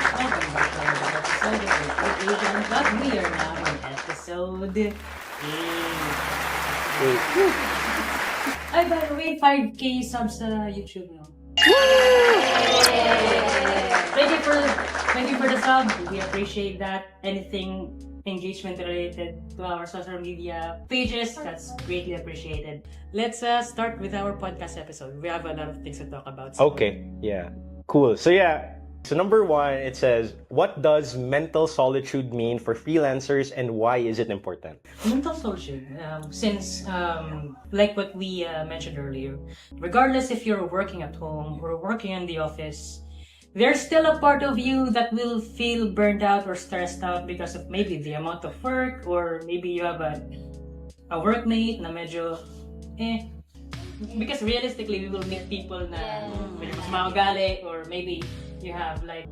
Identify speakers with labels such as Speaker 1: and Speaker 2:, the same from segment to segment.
Speaker 1: Welcome back to another episode of Rcruit Asian, but we are now in episode 8. Ay, by the way, 5K subs sa YouTube now. Thank you for the sub. We appreciate that. Anything engagement related to our social media pages, that's greatly appreciated. Let's start with our podcast episode. We have a lot of things to talk about. So
Speaker 2: Okay, yeah. Cool. So number one, it says, what does mental solitude mean for freelancers and why is it important?
Speaker 1: mental solitude, since like what we mentioned earlier, regardless if you're working at home or working in the office, there's still a part of you that will feel burned out or stressed out because of maybe the amount of work, or maybe you have a workmate na medyo because realistically we will meet people na medyo mas maugali, or maybe you have like,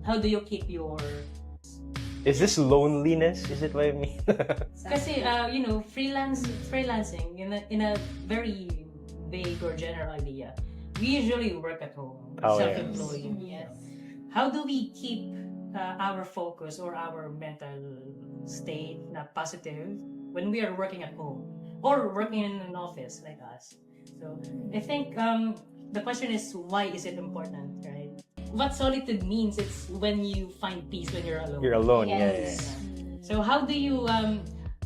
Speaker 1: how do you keep your
Speaker 2: Is this loneliness? Is it what I mean?
Speaker 1: kasi freelancing in a very vague or general idea, we usually work at home, self-employed.
Speaker 3: Yes.
Speaker 1: How do we keep our focus or our mental state na positive when we are working at home or working in an office like us? So I think the question is, why is it important, right? What solitude means, it's when you find peace when you're alone.
Speaker 2: You're alone,
Speaker 3: Yes.
Speaker 2: yeah.
Speaker 1: So how do you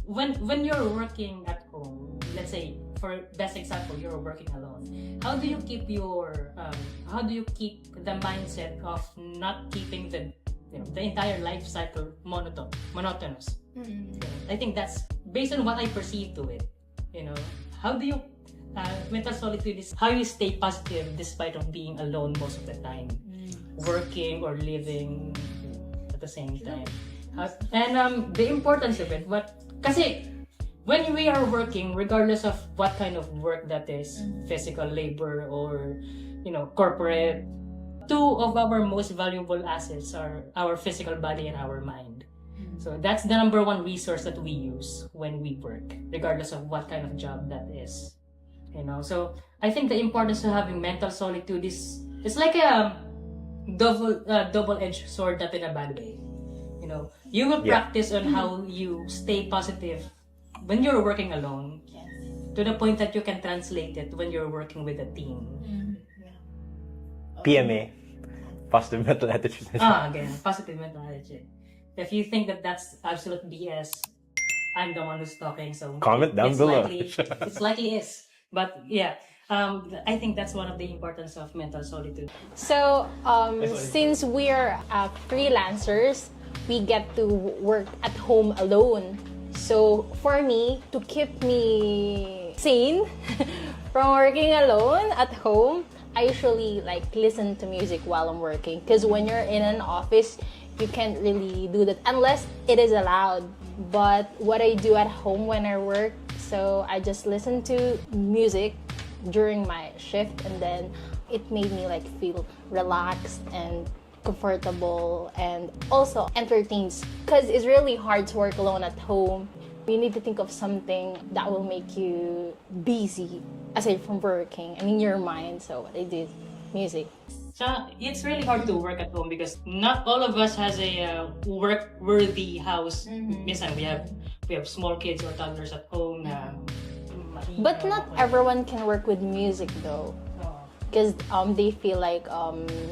Speaker 1: when you're working at home, let's say for best example, you're working alone, how do you keep the mindset of not keeping the entire life cycle monotonous? I think that's based on what I perceive to it. How do you mental solitude is how you stay positive despite of being alone most of the time, working or living at the same time. And the importance of it, kasi when we are working, regardless of what kind of work that is, physical labor or corporate, two of our most valuable assets are our physical body and our mind. So that's the number one resource that we use when we work, regardless of what kind of job that is. So I think the importance of having mental solitude is, it's like a double-edged sword, not in a bad way. You will practice on how you stay positive when you're working alone, to the point that you can translate it when you're working with a team.
Speaker 2: PMA, positive mental attitude.
Speaker 1: Again, positive mental attitude. If you think that that's absolute BS, I'm the one who's talking, so
Speaker 2: Comment down below.
Speaker 1: It's likely is. But yeah, I think that's one of the importance of mental solitude.
Speaker 3: So, since we're freelancers, we get to work at home alone. So, for me, to keep me sane from working alone at home, I usually listen to music while I'm working. Because when you're in an office, you can't really do that unless it is allowed. But what I do at home when I work, so I just listen to music during my shift, and then it made me feel relaxed and comfortable and also entertained, because it's really hard to work alone at home. You need to think of something that will make you busy aside from working, your mind. So what I did, music.
Speaker 1: So it's really hard to work at home because not all of us has a work-worthy house. Minsan we have small kids or toddlers at home.
Speaker 3: But not everyone can work with music though, because they feel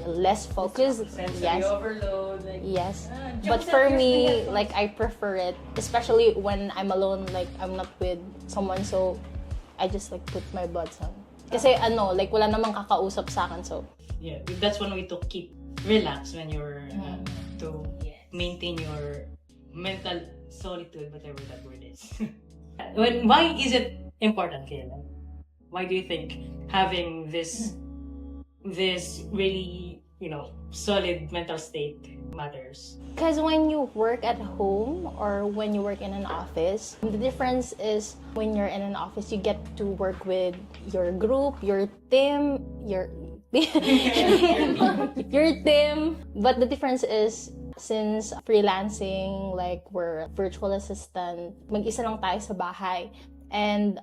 Speaker 3: less focused.
Speaker 1: Sensory overload.
Speaker 3: Yes. But for me, I prefer it, especially when I'm alone, I'm not with someone, so I just put my buds on. Kasi wala namang kakausap sa akin, so
Speaker 1: yeah, that's one way to keep relaxed when you're to maintain your mental solitude, whatever that word is. Why is it important, Kayla? Why do you think having this really solid mental state matters?
Speaker 3: because when you work at home or when you work in an office, the difference is when you're in an office, you get to work with your group, your team, your team. But the difference is, since freelancing, we're virtual assistant, mag-isa lang tayo sa bahay. And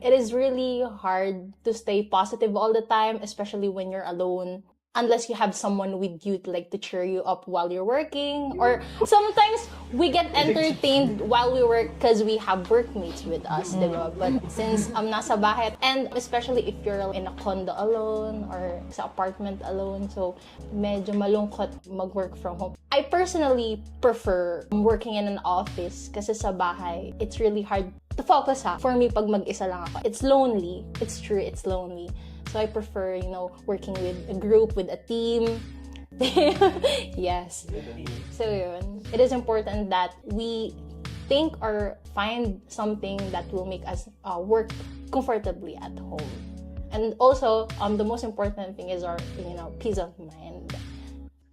Speaker 3: it is really hard to stay positive all the time, especially when you're alone. unless you have someone with you to cheer you up while you're working. Or sometimes we get entertained while we work because we have workmates with us, diba? But since nasa bahay, and especially if you're in a condo alone or sa apartment alone, so medyo malungkot mag-work from home. I personally prefer working in an office kasi sa bahay, it's really hard to focus For me, pag mag-isa lang ako, it's lonely. It's true, it's lonely. So I prefer, working with a group, with a team. Yes. So yun. It is important that we think or find something that will make us work comfortably at home. And also, the most important thing is our, peace of mind.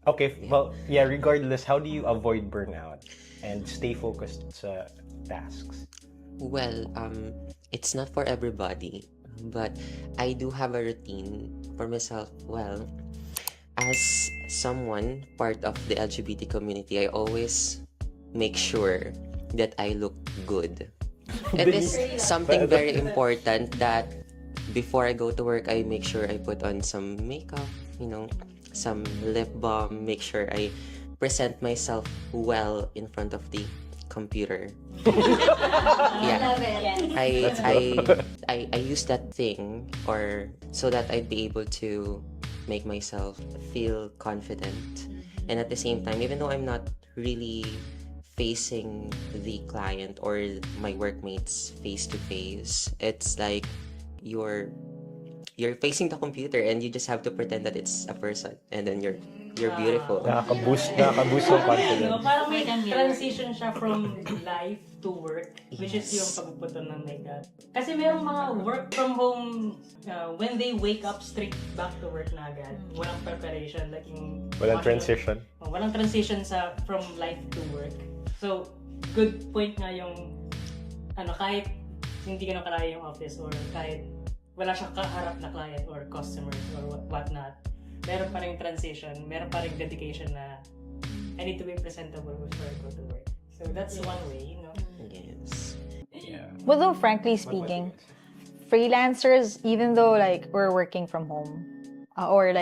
Speaker 2: Okay, well, yeah, regardless, how do you avoid burnout and stay focused sa tasks?
Speaker 4: Well, it's not for everybody, but I do have a routine for myself. Well, as someone part of the LGBT community, I always make sure that I look good. It is something very important that before I go to work, I make sure I put on some makeup, some lip balm, make sure I present myself well in front of the computer. Yeah.
Speaker 5: I love it.
Speaker 4: I use that thing or so that I'd be able to make myself feel confident. And at the same time, even though I'm not really facing the client or my workmates face to face, it's like you're facing the computer and you just have to pretend that it's a person and then you're beautiful.
Speaker 2: Nakaka-boost ng confidence.
Speaker 1: Parang may transition siya from life to work, which is yung pagpuputon ng makeup. Kasi merong mga work from home, when they wake up straight back to work na agad. Walang preparation, like yung...
Speaker 2: Walang transition.
Speaker 1: Walang transition from life to work. So, good point nga yung, kahit hindi ka na kalaya yung office or kahit wala siyang kaharap na client or customers or whatnot, meron pa rin transition, meron pa rin dedication na I need to be presentable before I go to work. So that's one way,
Speaker 4: Yes.
Speaker 2: Yeah.
Speaker 6: But though, frankly speaking, freelancers, even though we're working from home, or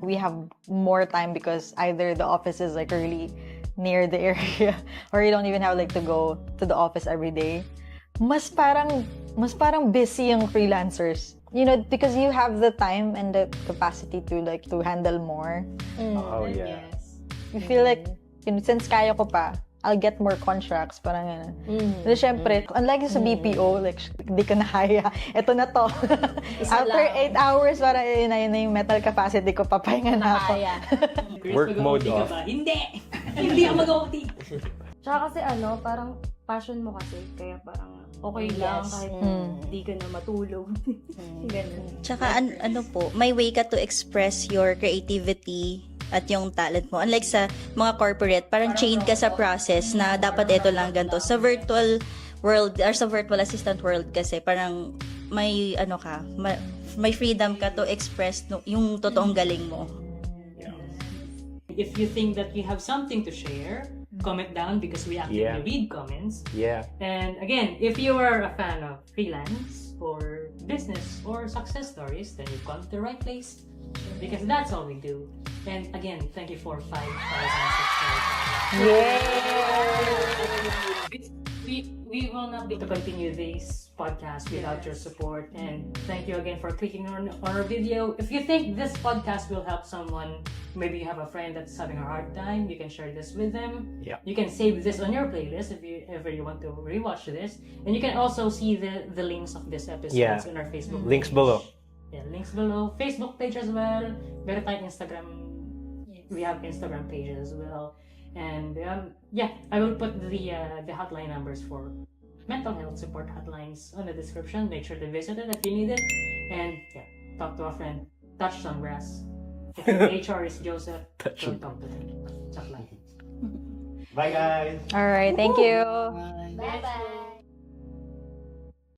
Speaker 6: we have more time because either the office is really near the area, or you don't even have to go to the office every day, mas parang busy yung freelancers. Because you have the time and the capacity to handle more.
Speaker 2: Oh, yeah.
Speaker 3: Yes.
Speaker 6: You feel since kaya ko pa, I'll get more contracts. Parang Pero syempre, unlike sa BPO, hindi ko na kaya. Ito na to. After 8 hours, parang yun na yung mental capacity ko, papahinga na ako.
Speaker 2: Work mode off.
Speaker 1: Hindi! Hindi ako mag-OT!
Speaker 5: Tsaka kasi parang passion mo kasi, kaya parang okay lang kahit hindi ka na matulog. Ganun.
Speaker 7: Tsaka may way ka to express your creativity at yung talent mo. Unlike sa mga corporate, parang chained ka sa process na dapat ito lang ganito. Sa virtual world, or sa virtual assistant world kasi, parang may may freedom ka to express yung totoong galing mo.
Speaker 1: If you think that you have something to share, comment down because we actively read comments.
Speaker 2: Yeah.
Speaker 1: And again, if you are a fan of freelance or business or success stories, then you've come to the right place because that's all we do. And again, thank you for 5,000 subscribers.
Speaker 6: Yay!
Speaker 1: We will not be able to continue this podcast without your support. And thank you again for clicking on our video. If you think this podcast will help someone, maybe you have a friend that's having a hard time, you can share this with them.
Speaker 2: Yeah.
Speaker 1: You can save this on your playlist if you ever you want to rewatch this. And you can also see the links of this episode on our Facebook
Speaker 2: Links
Speaker 1: page.
Speaker 2: below.
Speaker 1: Yeah, links below. Facebook page as well. Meron tayong Instagram. We have Instagram pages as well. And I will put the hotline numbers for mental health support hotlines on the description. Make sure to visit it if you need it. And talk to a friend. Touch some grass. If your HR is Joseph, don't talk to them. Talk like.
Speaker 2: Bye, guys.
Speaker 6: All right, thank you.
Speaker 5: Bye-bye.